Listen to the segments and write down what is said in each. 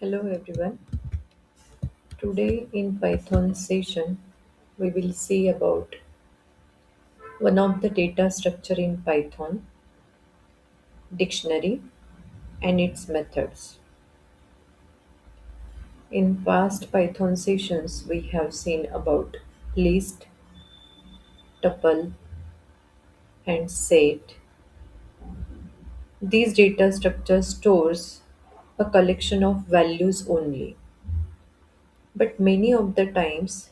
Hello everyone. Today in Python session we will see about one of the data structure in Python, dictionary and its methods. In past Python sessions we have seen about list, tuple and set. These data structure stores a collection of values only. But many of the times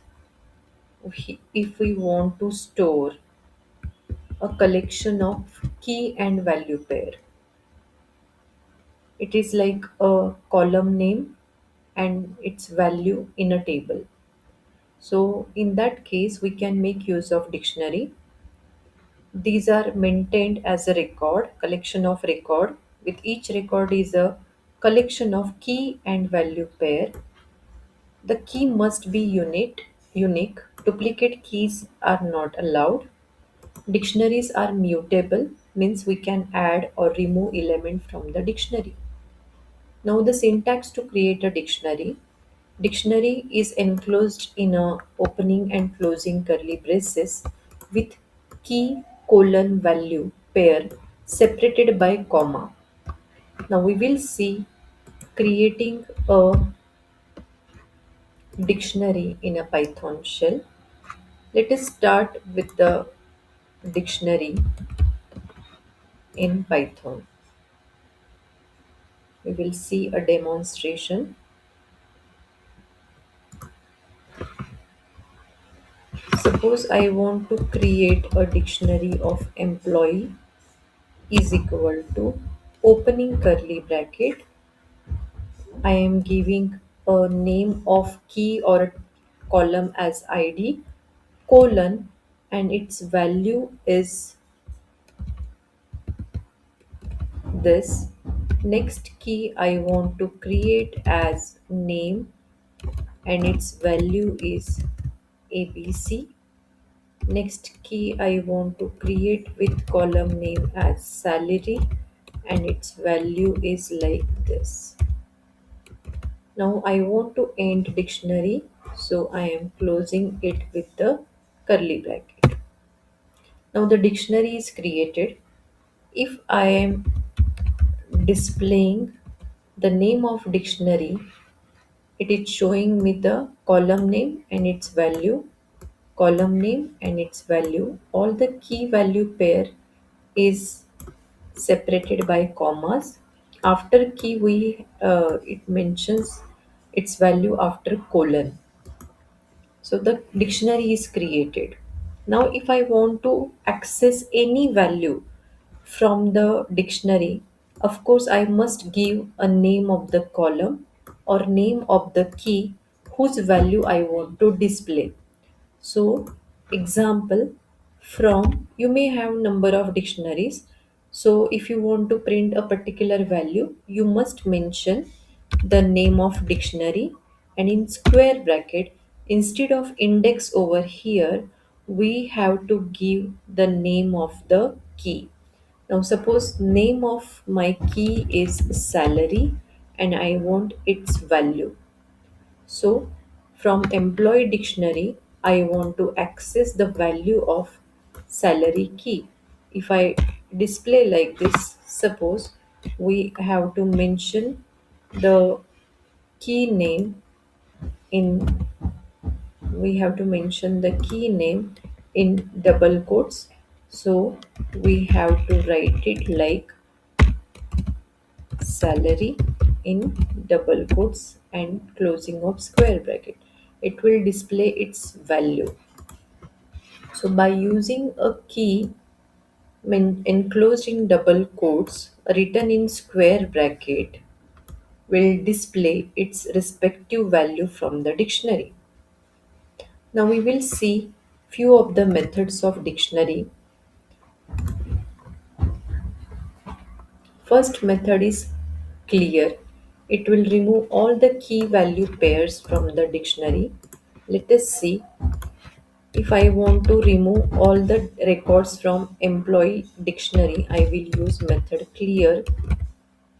if we want to store a collection of key and value pair. It is like a column name and its value in a table. So in that case, we can make use of dictionary. These are maintained as a record, collection of record. With each record is a collection of key and value pair. The key must be unique. Duplicate keys are not allowed. Dictionaries are mutable, means we can add or remove element from the dictionary. Now the syntax to create a dictionary. Dictionary is enclosed in a opening and closing curly braces with key colon value pair separated by comma. Now we will see creating a dictionary in a Python shell. Let us start with the dictionary in Python. We will see a demonstration. Suppose I want to create a dictionary of employee is equal to opening curly bracket. I am giving a name of key or a column as ID colon and its value is this. Next key I want to create as name and its value is ABC. Next key I want to create with column name as salary and its value is like this. Now I want to end dictionary, so I am closing it with the curly bracket. Now the dictionary is created. If I am displaying the name of dictionary, it is showing me the column name and its value, column name and its value. All the key value pair is separated by commas. After key, we it mentions its value after colon. So the dictionary is created. Now, if I want to access any value from the dictionary, of course, I must give a name of the column or name of the key whose value I want to display. So, example from you may have number of dictionaries. So, if you want to print a particular value, you must mention the name of dictionary and in square bracket instead of index over here we have to give the name of the key. Now suppose name of my key is salary and I want its value. So from employee dictionary, I want to access the value of salary key. If I display like this, suppose we have to mention the key name in we have to mention the key name in double quotes. So we have to write it like salary in double quotes and closing of square bracket. It will display its value. So by using a key enclosed in double quotes written in square bracket will display its respective value from the dictionary. Now we will see few of the methods of dictionary. First method is clear. It will remove all the key value pairs from the dictionary. Let us see. If I want to remove all the records from employee dictionary, I will use method clear.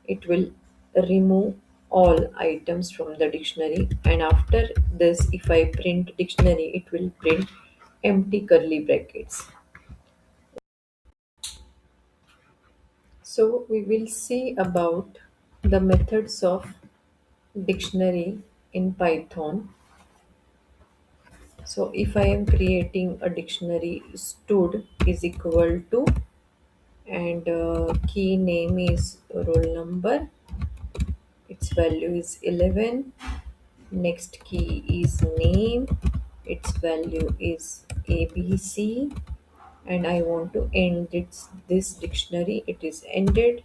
It will remove all items from the dictionary, and after this if I print dictionary it will print empty curly brackets. So we will see about the methods of dictionary in Python. So if I am creating a dictionary, stud is equal to, and key name is roll number, its value is 11. Next key is name, its value is ABC, and I want to end this dictionary, it is ended.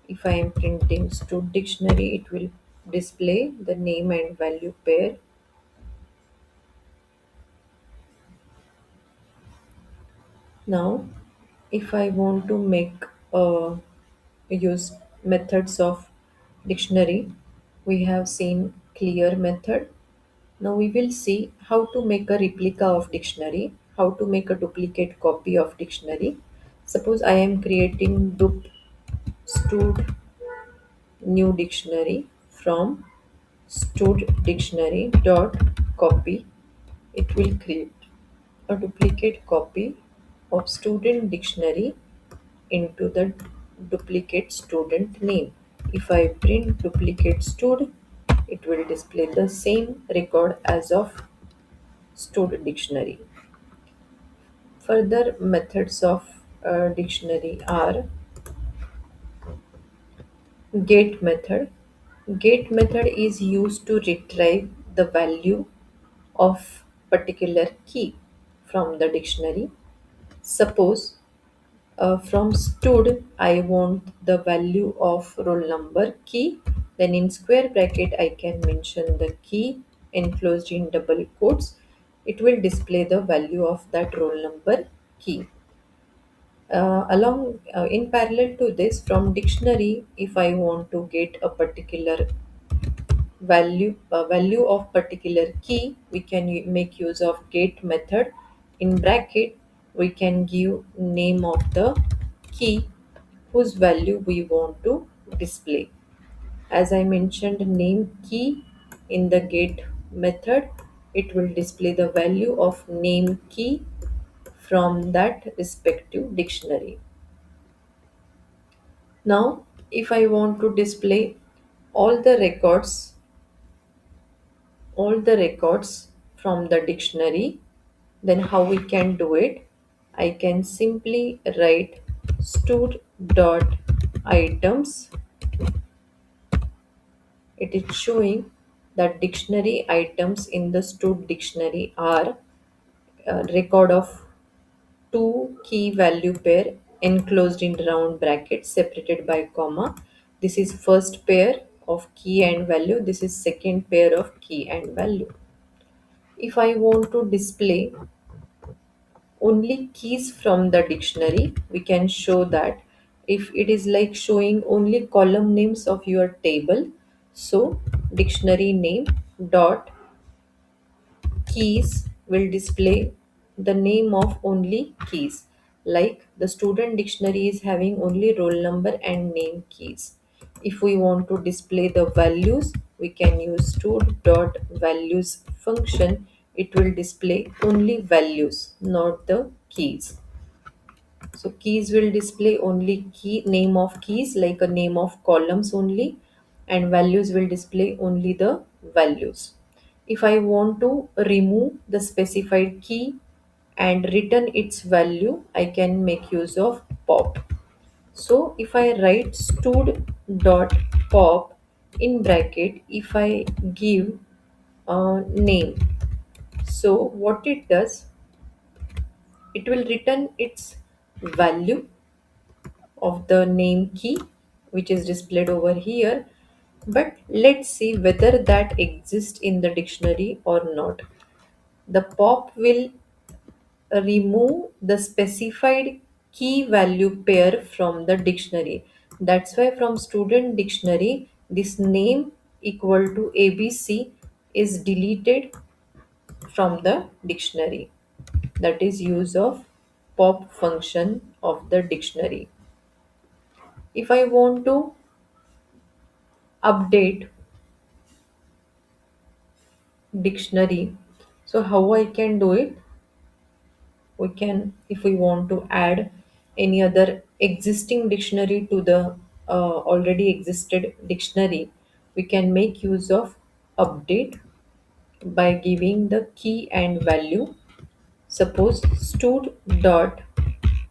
If I am printing stud dictionary, it will display the name and value pair. Now, if I want to make use methods of dictionary, we have seen clear method. Now we will see how to make a replica of dictionary, how to make a duplicate copy of dictionary. Suppose I am creating dup stud new dictionary from stud dictionary dot copy. It will create a duplicate copy of student dictionary into the duplicate student name. If I print duplicate stud, it will display the same record as of stud dictionary. Further methods of dictionary are get method. Get method is used to retrieve the value of particular key from the dictionary. Suppose from stud I want the value of roll number key, then in square bracket I can mention the key enclosed in double quotes. It will display the value of that roll number key. Along in parallel to this, from dictionary if I want to get a particular value of particular key, we can make use of get method. In bracket we can give name of the key whose value we want to display. As I mentioned, name key in the get method, it will display the value of name key from that respective dictionary. Now if I want to display all the records all the records from the dictionary, then how we can do it? I can simply write stud dot items. It is showing that dictionary items in the stud dictionary are a record of two key value pair enclosed in round brackets separated by comma. This is first pair of key and value. This is second pair of key and value. If I want to display only keys from the dictionary, we can show that. If it is like showing only column names of your table, so dictionary name dot keys will display the name of only keys. Like the student dictionary is having only roll number and name keys. If we want to display the values, we can use stud dot values function. It will display only values, not the keys. So keys will display only key name of keys, like a name of columns only, and values will display only the values. If I want to remove the specified key and return its value, I can make use of pop. So if I write stud dot pop in bracket, if I give a name, so what it does, it will return its value of the name key which is displayed over here. But let's see whether that exists in the dictionary or not. The pop will remove the specified key value pair from the dictionary. That's why from student dictionary this name equal to ABC is deleted from the dictionary. That is use of pop function of the dictionary. If I want to update dictionary. So how I can do it? We can, if we want to add any other existing dictionary to the already existed dictionary, we can make use of update by giving the key and value. Suppose stud dot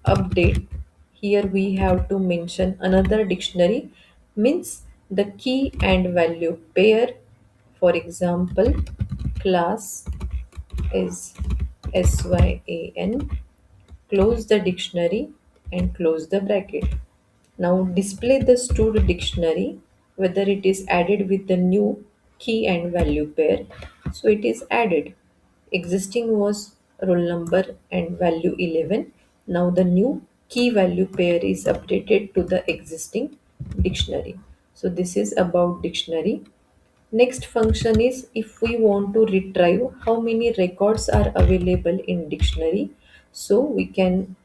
update. Here we have to mention another dictionary, means the key and value pair. For example, class is SYAN, close the dictionary and close the bracket. Now display the stored dictionary whether it is added with the new key and value pair. So it is added. Existing was roll number and value 11. Now the new key value pair is updated to the existing dictionary. So this is about dictionary. Next function is if we want to retrieve how many records are available in dictionary. So we can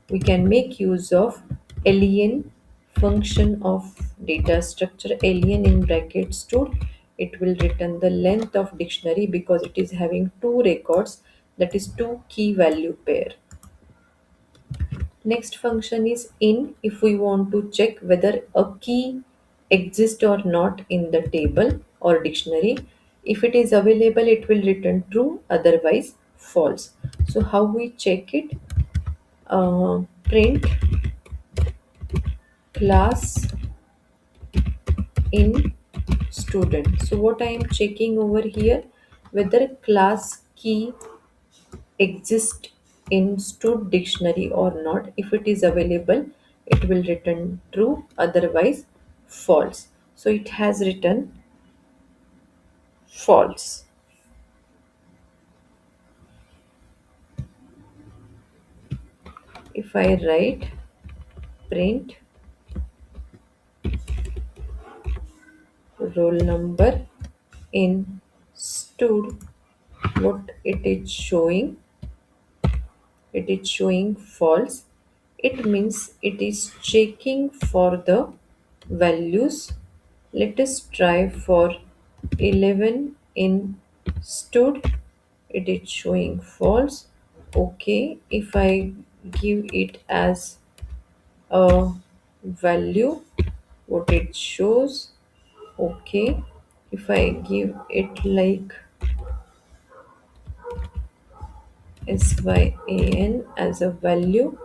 make use of len function of data structure. Len in brackets stored, it will return the length of dictionary because it is having two records, that is two key value pair. Next function is in if we want to check whether a key exists or not in the table or dictionary. If it is available, it will return true, otherwise false. So how we check it? Print class in student. So what I am checking over here, whether class key exist in stud dictionary or not. If it is available, it will return true, otherwise false. So it has written false. If I write print roll number in stud, what it is showing, it is showing false. It means it is checking for the values. Let us try for 11 in stud. It is showing false. Okay, if I give it as a value, what it shows, okay. If I give it like SYAN as a value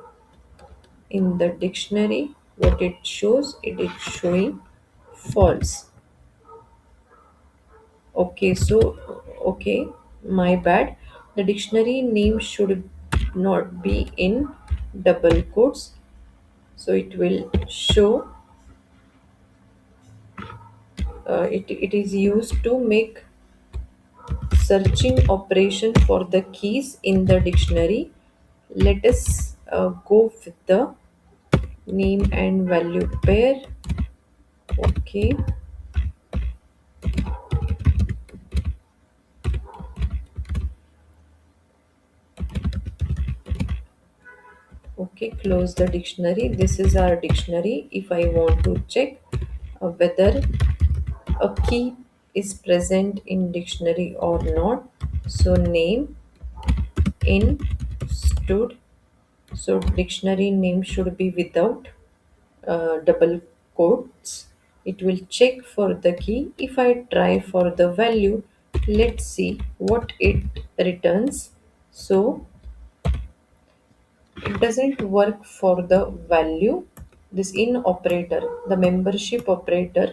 in the dictionary, what it shows, it is showing false. Okay, so okay, my bad. The dictionary name should not be in double quotes. So it will show it is used to make searching operation for the keys in the dictionary. Let us go with the name and value pair. Okay, okay, close the dictionary. This is our dictionary. If I want to check whether a key is present in dictionary or not, so name in stud. So dictionary name should be without double quotes. It will check for the key. If I try for the value, let's see what it returns. So it doesn't work for the value. This in operator, the membership operator,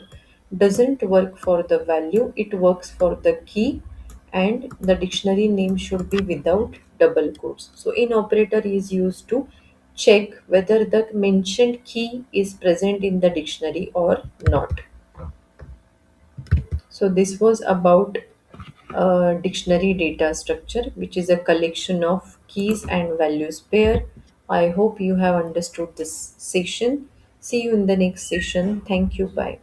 doesn't work for the value, it works for the key. And the dictionary name should be without double quotes. So in operator is used to check whether the mentioned key is present in the dictionary or not. So this was about dictionary data structure, which is a collection of keys and values pair. I hope you have understood this session. See you in the next session. Thank you. Bye.